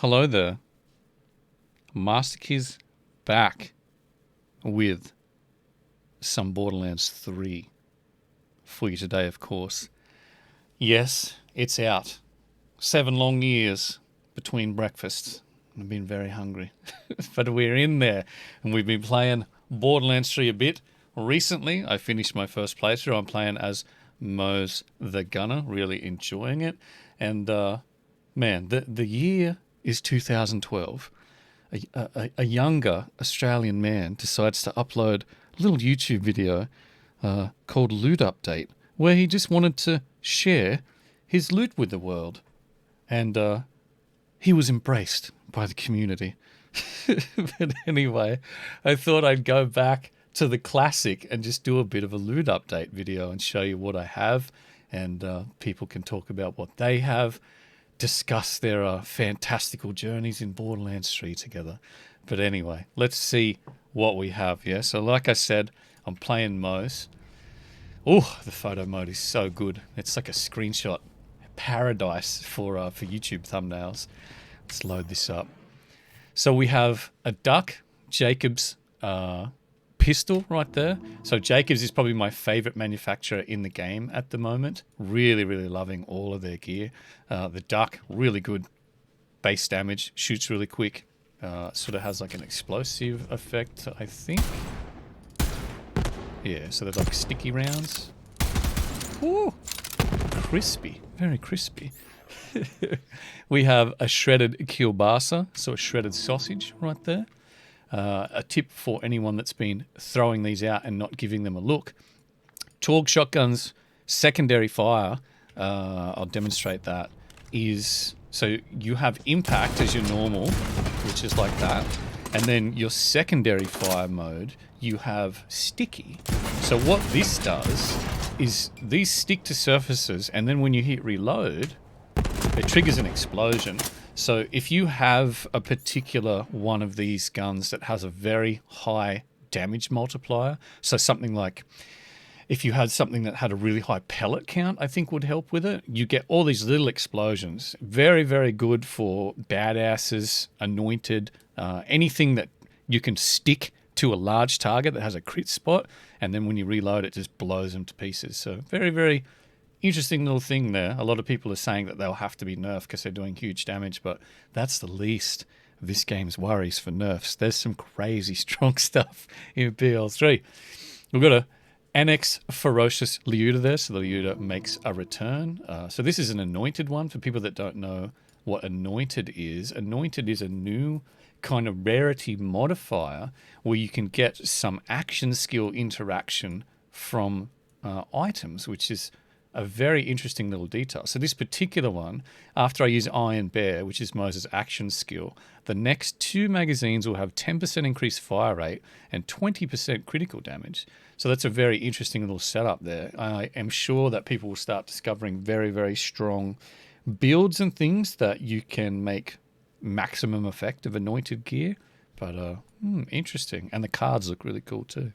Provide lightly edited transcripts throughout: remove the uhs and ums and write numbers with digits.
Hello there. Masterkizz back with some Borderlands 3 for you today, of course. Yes, it's out. 7 long years between breakfasts. I've been very hungry. But we're in there, and we've been playing Borderlands 3 a bit. Recently, I finished my first playthrough. I'm playing as Mose the Gunner, really enjoying it. And, man, the year is 2012. A younger Australian man decides to upload a little YouTube video called Loot Update, where he just wanted to share his loot with the world. And he was embraced by the community. But anyway, I thought I'd go back to the classic and just do a bit of a loot update video and show you what I have, and people can talk about what they have, discuss their fantastical journeys in Borderlands 3 together. But anyway, let's see what we have. Yeah, so like I said, I'm playing Mose. Oh, the photo mode is so good. It's like a screenshot paradise for YouTube thumbnails. Let's load this up. So we have a duck, Jacob's pistol right there. So Jacob's is probably my favorite manufacturer in the game at the moment. Really, really loving all of their gear. The duck, really good base damage, shoots really quick. Sort of has like an explosive effect, I think. Yeah, so they're like sticky rounds. Ooh, crispy, very crispy. We have a shredded kielbasa, so a shredded sausage right there. A tip for anyone that's been throwing these out and not giving them a look. Torg shotguns, secondary fire, I'll demonstrate that, is, so you have impact as your normal, which is like that, and then your secondary fire mode, you have sticky. So what this does is these stick to surfaces, and then when you hit reload, it triggers an explosion. So if you have a particular one of these guns that has a very high damage multiplier, so something like, if you had something that had a really high pellet count, I think would help with it. You get all these little explosions. Very, very good for badasses, anointed, anything that you can stick to a large target that has a crit spot, and then when you reload it just blows them to pieces. So very, very interesting little thing there. A lot of people are saying that they'll have to be nerfed because they're doing huge damage, but that's the least of this game's worries for nerfs. There's some crazy strong stuff in BL3. We've got a Annex Ferocious Leuta there, so the Leuta makes a return. So this is an anointed one. For people that don't know what anointed is a new kind of rarity modifier where you can get some action skill interaction from items, which is a very interesting little detail. So this particular one, after I use Iron Bear, which is Moses' action skill, the next 2 magazines will have 10% increased fire rate and 20% critical damage. So that's a very interesting little setup there. I am sure that people will start discovering very, very strong builds and things that you can make maximum effect of anointed gear. But interesting. And the cards look really cool too.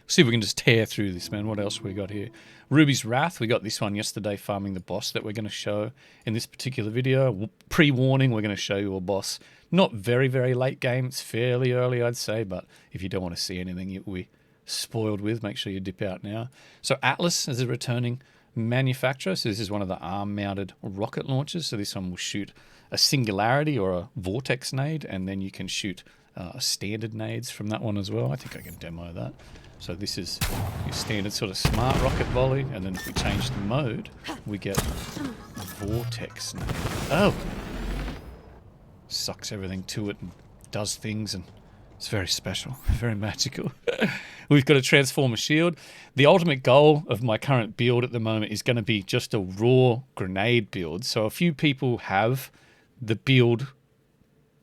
See if we can just tear through this, man. What else we got here? Ruby's Wrath. We got this one yesterday, farming the boss that we're going to show in this particular video. Pre-warning, we're going to show you a boss. Not very, very late game. It's fairly early, I'd say. But if you don't want to see anything you'll be spoiled with, make sure you dip out now. So Atlas is a returning manufacturer. So this is one of the arm-mounted rocket launchers. So this one will shoot a singularity or a vortex nade, and then you can shoot standard nades from that one as well. I think I can demo that. So this is your standard sort of smart rocket volley, and then if we change the mode, we get vortex nade. Oh! Sucks everything to it and does things, and it's very special, very magical. We've got a transformer shield. The ultimate goal of my current build at the moment is going to be just a raw grenade build. So a few people have the build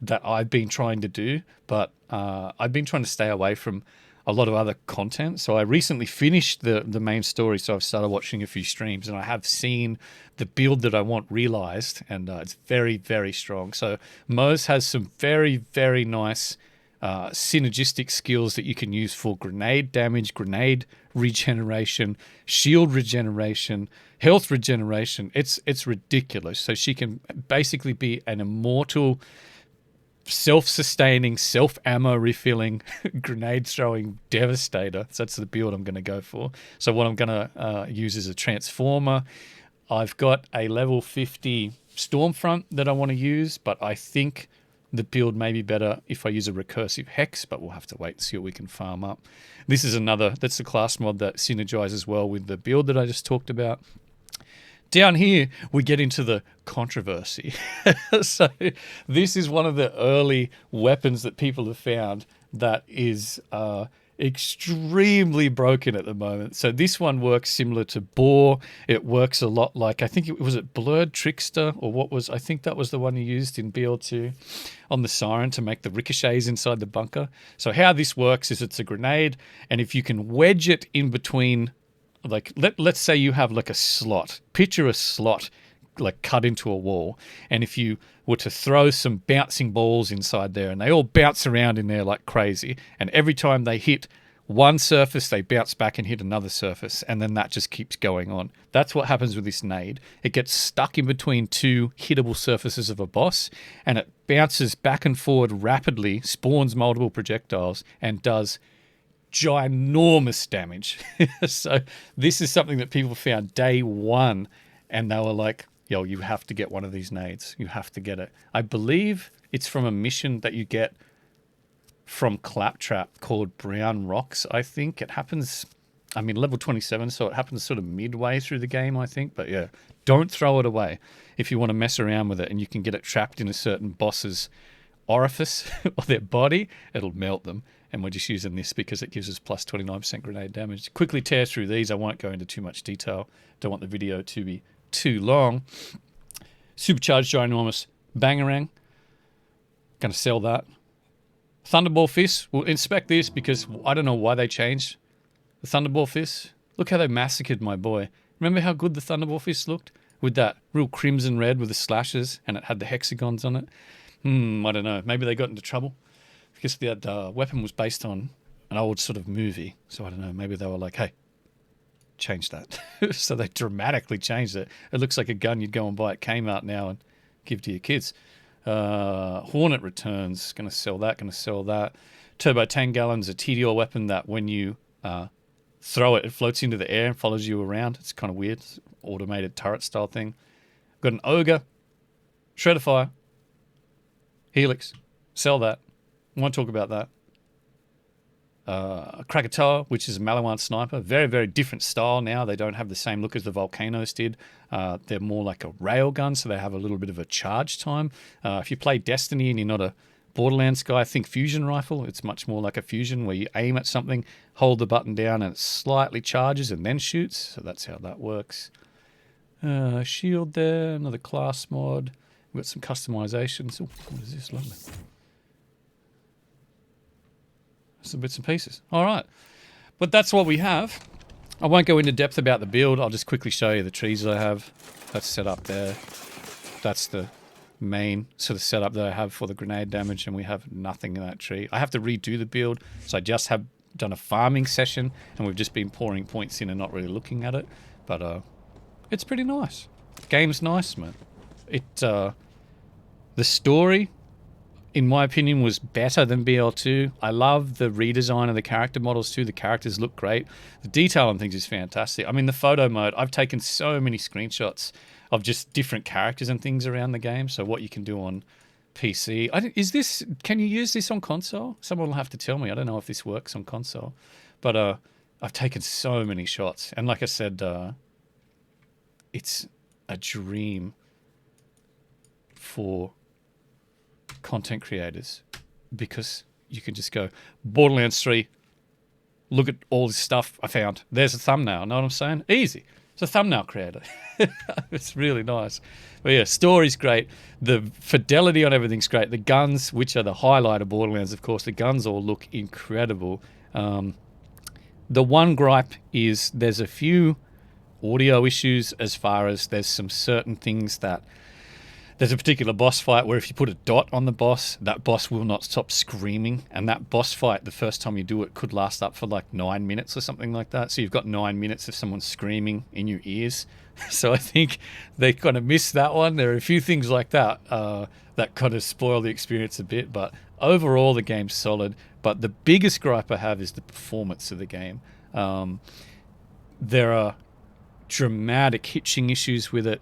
that I've been trying to do, but I've been trying to stay away from a lot of other content. So I recently finished the main story, so I've started watching a few streams, and I have seen the build that I want realized, and it's very, very strong. So Mose has some very, very nice synergistic skills that you can use for grenade damage, grenade regeneration, shield regeneration, health regeneration. It's ridiculous. So she can basically be an immortal, self-sustaining, self-ammo refilling, grenade-throwing devastator. So that's the build I'm going to go for. So what I'm going to use is a transformer. I've got a level 50 Stormfront that I want to use, but I think the build may be better if I use a recursive hex, but we'll have to wait and see what we can farm up. This is that's the class mod that synergizes well with the build that I just talked about. Down here, we get into the controversy. So this is one of the early weapons that people have found that is extremely broken at the moment. So this one works similar to Boar. It works a lot like, I think it was Blurred Trickster, or what was, I think that was the one you used in BL2 on the Siren to make the ricochets inside the bunker. So how this works is it's a grenade, and if you can wedge it in between, like let's say you have like a slot, picture a slot like cut into a wall, and if you were to throw some bouncing balls inside there, and they all bounce around in there like crazy, and every time they hit one surface they bounce back and hit another surface, and then that just keeps going on. That's what happens with this nade. It gets stuck in between two hittable surfaces of a boss, and it bounces back and forward rapidly, spawns multiple projectiles, and does ginormous damage. So this is something that people found day one, and they were like, yo, you have to get one of these nades. You have to get it. I believe it's from a mission that you get from Claptrap called Brown Rocks, I think. It happens, I mean, level 27, so it happens sort of midway through the game, I think. But yeah, don't throw it away if you want to mess around with it, and you can get it trapped in a certain boss's orifice or their body, it'll melt them. And we're just using this because it gives us plus 29% grenade damage. Quickly tear through these. I won't go into too much detail. Don't want the video to be too long. Supercharged Ginormous Bangarang. Going to sell that. Thunderball Fist. We'll inspect this because I don't know why they changed the Thunderball Fist. Look how they massacred my boy. Remember how good the Thunderball Fist looked? With that real crimson red with the slashes, and it had the hexagons on it. I don't know. Maybe they got into trouble. Because that weapon was based on an old sort of movie. So I don't know, maybe they were like, hey, change that. So they dramatically changed it. It looks like a gun you'd go and buy at Kmart now and give to your kids. Hornet Returns, going to sell that. Turbo Tangallon's a TDR weapon that when you throw it, it floats into the air and follows you around. It's kind of weird. It's an automated turret style thing. Got an Ogre, Shredder Fire, Helix, sell that. I want to talk about that. Krakatoa, which is a Malawan sniper. Very, very different style now. They don't have the same look as the Volcanoes did. They're more like a railgun, so they have a little bit of a charge time. If you play Destiny and you're not a Borderlands guy, think Fusion Rifle. It's much more like a Fusion where you aim at something, hold the button down, and it slightly charges and then shoots. So that's how that works. Shield there, another class mod. We've got some customizations. Ooh, what is this? Lovely. Some bits and pieces. All right. But that's what we have. I won't go into depth about the build. I'll just quickly show you the trees I have. That's set up there. That's the main sort of setup that I have for the grenade damage, and we have nothing in that tree. I have to redo the build, so I just have done a farming session, and we've just been pouring points in and not really looking at it. But it's pretty nice. The game's nice, man. The story, in my opinion, was better than BL2. I love the redesign of the character models too. The characters look great. The detail on things is fantastic. I mean, the photo mode, I've taken so many screenshots of just different characters and things around the game. So what you can do on PC. Can you use this on console? Someone will have to tell me. I don't know if this works on console. But I've taken so many shots. And like I said, it's a dream for content creators, because you can just go Borderlands 3, look at all this stuff I found, there's a thumbnail. Know what I'm saying? Easy. It's a thumbnail creator. It's really nice. But yeah, story's great. The fidelity on everything's great. The guns, which are the highlight of Borderlands, of course, the guns all look incredible. The one gripe is there's a few audio issues, as far as there's some certain things that There's a particular boss fight where if you put a dot on the boss, that boss will not stop screaming. And that boss fight, the first time you do it, could last up for like 9 minutes or something like that. So you've got 9 minutes of someone screaming in your ears. So I think they kind of missed that one. There are a few things like that that kind of spoil the experience a bit. But overall, the game's solid. But the biggest gripe I have is the performance of the game. There are dramatic hitching issues with it.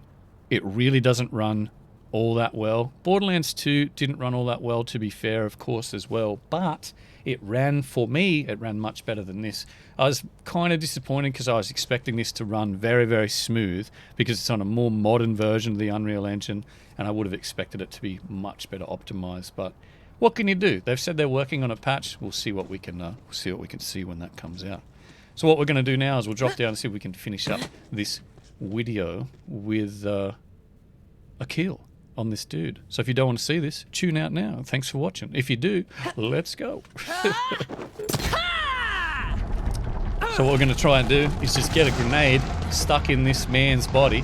It really doesn't run all that well. Borderlands 2 didn't run all that well, to be fair, of course, as well. But it ran, for me, it ran much better than this. I was kind of disappointed because I was expecting this to run very, very smooth because it's on a more modern version of the Unreal Engine, and I would have expected it to be much better optimized. But what can you do? They've said they're working on a patch. We'll see what we can see when that comes out. So what we're going to do now is we'll drop down and see if we can finish up this video with a kill on this dude. So if you don't want to see this, tune out now. Thanks for watching. If you do, let's go. So what we're going to try and do is just get a grenade stuck in this man's body.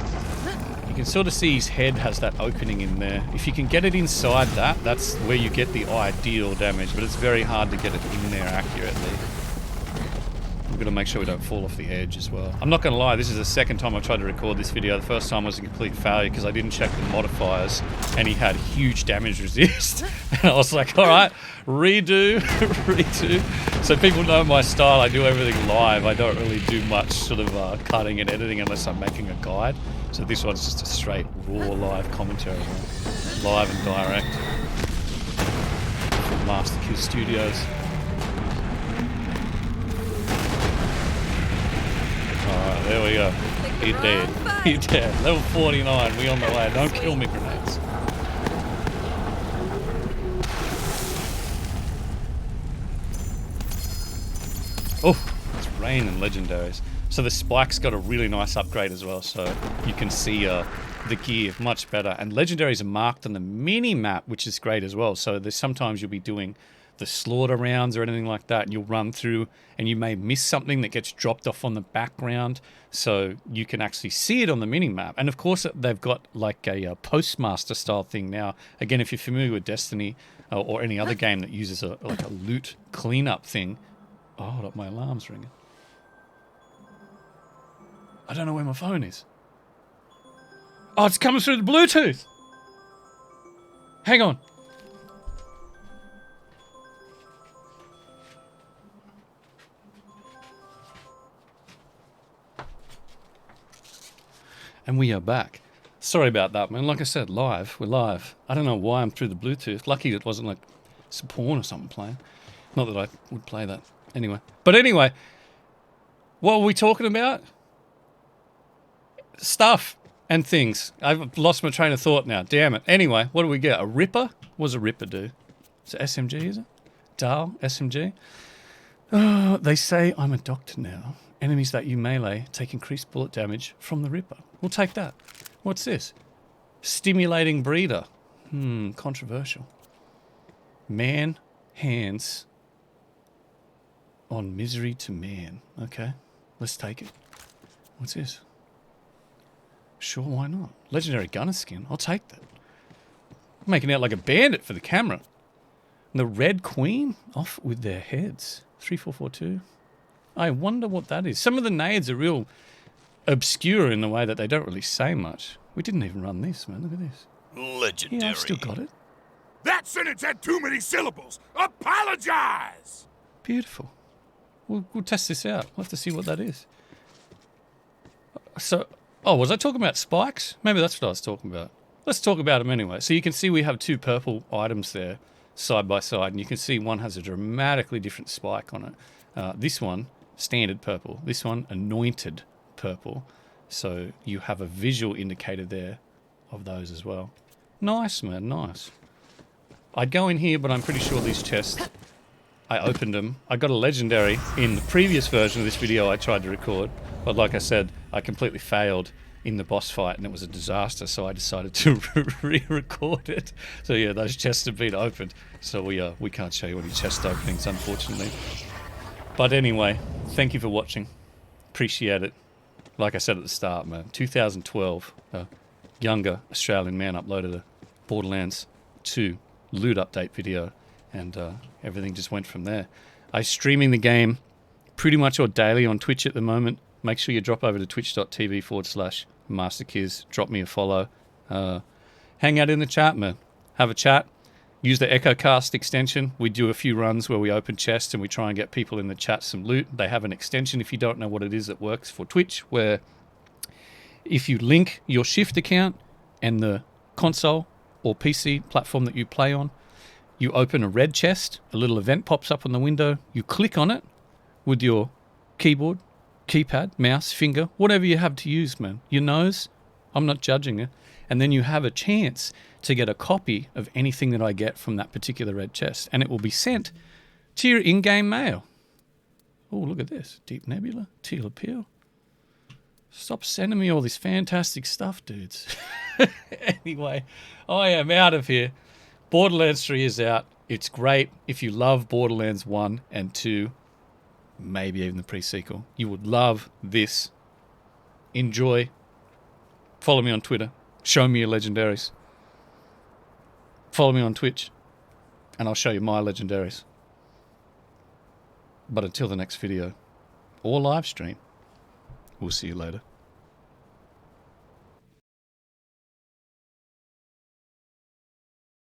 You can sort of see his head has that opening in there. If you can get it inside that, that's where you get the ideal damage, but it's very hard to get it in there accurately. We've got to make sure we don't fall off the edge as well. I'm not going to lie, this is the second time I've tried to record this video. The first time was a complete failure because I didn't check the modifiers and he had huge damage resist. And I was like, alright, redo, redo. So people know my style, I do everything live. I don't really do much sort of cutting and editing unless I'm making a guide. So this one's just a straight raw live commentary. Live and direct. From Masterkizz Studios. Alright, there we go. He dead. He dead. Level 49, we on the way. Don't kill me, grenades. Oh, it's raining legendaries. So the spike's got a really nice upgrade as well, so you can see the gear much better. And legendaries are marked on the mini-map, which is great as well. So there's sometimes you'll be doing the slaughter rounds or anything like that, and you'll run through and you may miss something that gets dropped off on the background, so you can actually see it on the mini-map. And of course they've got like a postmaster style thing now. Again, if you're familiar with Destiny or any other game that uses like a loot cleanup thing. Oh, hold up, my alarm's ringing. I don't know where my phone is. Oh, it's coming through the Bluetooth. Hang on. And we are back. Sorry about that, man. Like I said, live. We're live. I don't know why I'm through the Bluetooth. Lucky it wasn't like some porn or something playing. Not that I would play that. Anyway. But anyway, what were we talking about? Stuff and things. I've lost my train of thought now. Damn it. Anyway, what do we get? A Ripper? What does a Ripper do? It's an SMG, is it? Dahl, SMG? They say I'm a doctor now. Enemies that you melee take increased bullet damage from the Ripper. We'll take that. What's this? Stimulating breather. Controversial. Man hands on misery to man. Okay, let's take it. What's this? Sure, why not? Legendary gunner skin. I'll take that. I'm making out like a bandit for the camera. And the Red Queen off with their heads. 3442. I wonder what that is. Some of the nades are real obscure in the way that they don't really say much. We didn't even run this, man. Look at this. Legendary. Yeah, I've still got it. That sentence had too many syllables. Apologize! Beautiful. We'll test this out. We'll have to see what that is. So, oh, was I talking about spikes? Maybe that's what I was talking about. Let's talk about them anyway. So you can see we have two purple items there, side by side, and you can see one has a dramatically different spike on it. This one, standard purple. This one, anointed purple. So you have a visual indicator there of those as well. Nice, man, nice. I'd go in here, but I'm pretty sure these chests, I opened them. I got a legendary in the previous version of this video I tried to record, but like I said, I completely failed in the boss fight and it was a disaster, so I decided to re-record it. So yeah, those chests have been opened, so we can't show you any chest openings, unfortunately. But anyway, thank you for watching. Appreciate it. Like I said at the start, man, 2012, a younger Australian man uploaded a Borderlands 2 loot update video, and everything just went from there. I'm streaming the game pretty much all daily on Twitch at the moment. Make sure you drop over to twitch.tv/Masterkizz. Drop me a follow. Hang out in the chat, man. Have a chat. Use the EchoCast extension. We do a few runs where we open chests and we try and get people in the chat some loot. They have an extension, if you don't know what it is, that works for Twitch, where if you link your Shift account and the console or PC platform that you play on, you open a red chest, a little event pops up on the window, you click on it with your keyboard, keypad, mouse, finger, whatever you have to use, man. Your nose, I'm not judging it. And then you have a chance to get a copy of anything that I get from that particular red chest. And it will be sent to your in-game mail. Oh, look at this. Deep Nebula, Teal Appeal. Stop sending me all this fantastic stuff, dudes. Anyway, I am out of here. Borderlands 3 is out. It's great. If you love Borderlands 1 and 2, maybe even the pre-sequel, you would love this. Enjoy. Follow me on Twitter. Show me your legendaries. Follow me on Twitch, and I'll show you my legendaries. But until the next video, or live stream, we'll see you later.